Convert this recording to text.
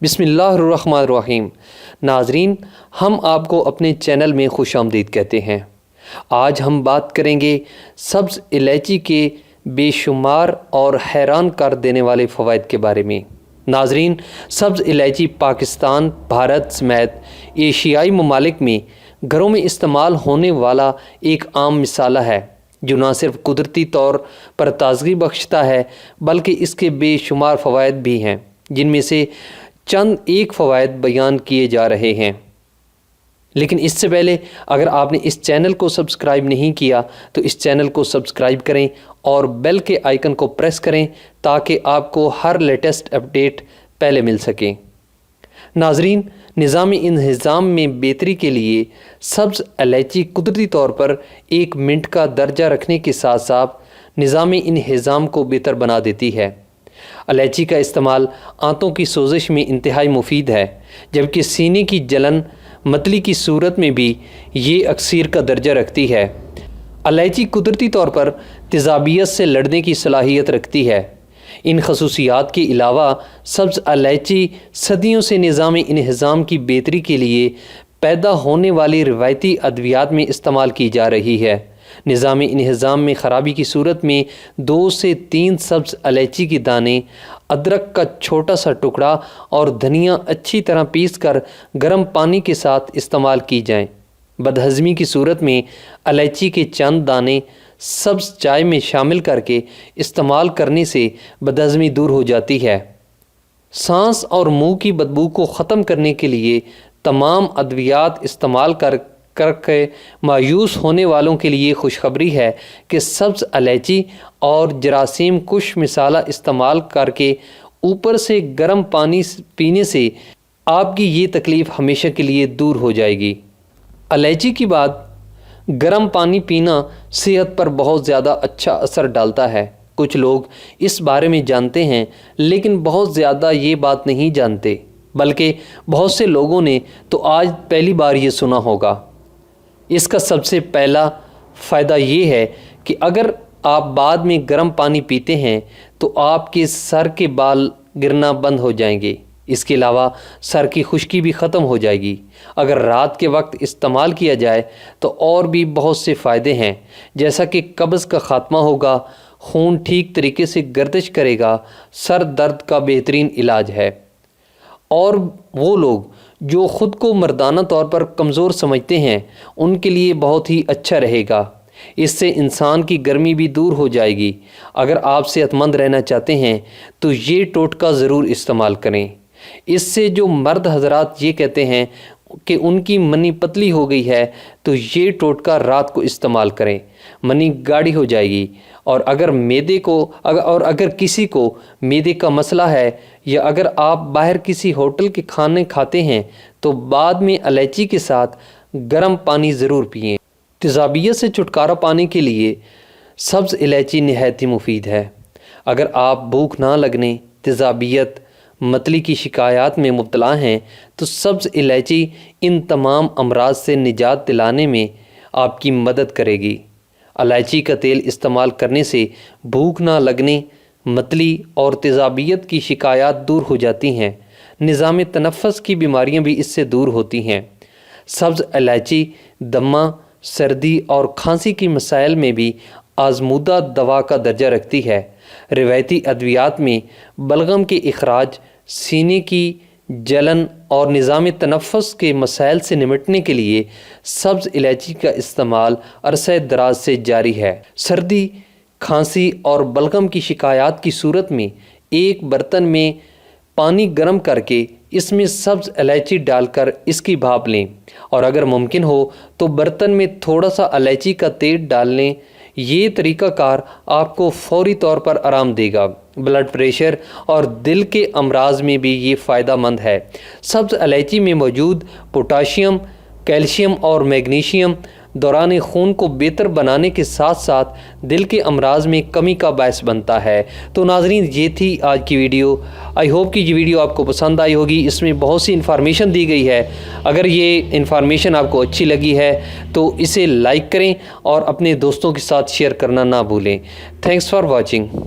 بسم اللہ الرحمن الرحیم۔ ناظرین، ہم آپ کو اپنے چینل میں خوش آمدید کہتے ہیں۔ آج ہم بات کریں گے سبز الائچی کے بے شمار اور حیران کر دینے والے فوائد کے بارے میں۔ ناظرین، سبز الائچی پاکستان، بھارت سمیت ایشیائی ممالک میں گھروں میں استعمال ہونے والا ایک عام مسالہ ہے جو نہ صرف قدرتی طور پر تازگی بخشتا ہے بلکہ اس کے بے شمار فوائد بھی ہیں، جن میں سے چند ایک فوائد بیان کیے جا رہے ہیں۔ لیکن اس سے پہلے اگر آپ نے اس چینل کو سبسکرائب نہیں کیا تو اس چینل کو سبسکرائب کریں اور بیل کے آئیکن کو پریس کریں تاکہ آپ کو ہر لیٹسٹ اپڈیٹ پہلے مل سکے۔ ناظرین، نظام انہضام میں بہتری کے لیے سبز الائچی قدرتی طور پر ایک منٹ کا درجہ رکھنے کے ساتھ ساتھ نظام انہضام کو بہتر بنا دیتی ہے۔ الائچی کا استعمال آنتوں کی سوزش میں انتہائی مفید ہے، جبکہ سینے کی جلن متلی کی صورت میں بھی یہ اکثیر کا درجہ رکھتی ہے۔ الائچی قدرتی طور پر تیزابیت سے لڑنے کی صلاحیت رکھتی ہے۔ ان خصوصیات کے علاوہ سبز الائچی صدیوں سے نظام انہضام کی بہتری کے لیے پیدا ہونے والی روایتی ادویات میں استعمال کی جا رہی ہے۔ نظام انہضام میں خرابی کی صورت میں 2 سے 3 سبز الائچی کے دانے، ادرک کا چھوٹا سا ٹکڑا اور دھنیا اچھی طرح پیس کر گرم پانی کے ساتھ استعمال کی جائیں۔ بدہضمی کی صورت میں الائچی کے چند دانے سبز چائے میں شامل کر کے استعمال کرنے سے بدہضمی دور ہو جاتی ہے۔ سانس اور منہ کی بدبو کو ختم کرنے کے لیے تمام ادویات استعمال کر کے مایوس ہونے والوں کے لیے خوشخبری ہے کہ سبز الائچی اور جراثیم کش مسالہ استعمال کر کے اوپر سے گرم پانی پینے سے آپ کی یہ تکلیف ہمیشہ کے لیے دور ہو جائے گی۔ الائچی کی بعد گرم پانی پینا صحت پر بہت زیادہ اچھا اثر ڈالتا ہے۔ کچھ لوگ اس بارے میں جانتے ہیں لیکن بہت زیادہ یہ بات نہیں جانتے، بلکہ بہت سے لوگوں نے تو آج پہلی بار یہ سنا ہوگا۔ اس کا سب سے پہلا فائدہ یہ ہے کہ اگر آپ بعد میں گرم پانی پیتے ہیں تو آپ کے سر کے بال گرنا بند ہو جائیں گے۔ اس کے علاوہ سر کی خشکی بھی ختم ہو جائے گی۔ اگر رات کے وقت استعمال کیا جائے تو اور بھی بہت سے فائدے ہیں، جیسا کہ قبض کا خاتمہ ہوگا، خون ٹھیک طریقے سے گردش کرے گا، سر درد کا بہترین علاج ہے، اور وہ لوگ جو خود کو مردانہ طور پر کمزور سمجھتے ہیں ان کے لیے بہت ہی اچھا رہے گا۔ اس سے انسان کی گرمی بھی دور ہو جائے گی۔ اگر آپ صحت مند رہنا چاہتے ہیں تو یہ ٹوٹکا ضرور استعمال کریں۔ اس سے جو مرد حضرات یہ کہتے ہیں کہ ان کی منی پتلی ہو گئی ہے تو یہ ٹوٹکا رات کو استعمال کریں، منی گاڑھی ہو جائے گی۔ اور اگر کسی کو معدے کا مسئلہ ہے یا اگر آپ باہر کسی ہوٹل کے کھانے کھاتے ہیں تو بعد میں الائچی کے ساتھ گرم پانی ضرور پئیں۔ تیزابیت سے چھٹکارا پانے کے لیے سبز الائچی نہایت ہی مفید ہے۔ اگر آپ بھوک نہ لگنے، تیزابیت، متلی کی شکایات میں مبتلا ہیں تو سبز الائچی ان تمام امراض سے نجات دلانے میں آپ کی مدد کرے گی۔ الائچی کا تیل استعمال کرنے سے بھوک نہ لگنے، متلی اور تیزابیت کی شکایات دور ہو جاتی ہیں۔ نظام تنفس کی بیماریاں بھی اس سے دور ہوتی ہیں۔ سبز الائچی دمہ، سردی اور کھانسی کے مسائل میں بھی آزمودہ دوا کا درجہ رکھتی ہے۔ روایتی ادویات میں بلغم کے اخراج، سینے کی جلن اور نظام تنفس کے مسائل سے نمٹنے کے لیے سبز الائچی کا استعمال عرصہ دراز سے جاری ہے۔ سردی، کھانسی اور بلغم کی شکایات کی صورت میں ایک برتن میں پانی گرم کر کے اس میں سبز الائچی ڈال کر اس کی بھاپ لیں، اور اگر ممکن ہو تو برتن میں تھوڑا سا الائچی کا تیل ڈال لیں۔ یہ طریقہ کار آپ کو فوری طور پر آرام دے گا۔ بلڈ پریشر اور دل کے امراض میں بھی یہ فائدہ مند ہے۔ سبز الائچی میں موجود پوٹاشیم، کیلشیم اور میگنیشیم دوران خون کو بہتر بنانے کے ساتھ ساتھ دل کے امراض میں کمی کا باعث بنتا ہے۔ تو ناظرین، یہ تھی آج کی ویڈیو۔ آئی ہوپ کہ یہ ویڈیو آپ کو پسند آئی ہوگی۔ اس میں بہت سی انفارمیشن دی گئی ہے۔ اگر یہ انفارمیشن آپ کو اچھی لگی ہے تو اسے لائک کریں اور اپنے دوستوں کے ساتھ شیئر کرنا نہ بھولیں۔ Thanks for watching.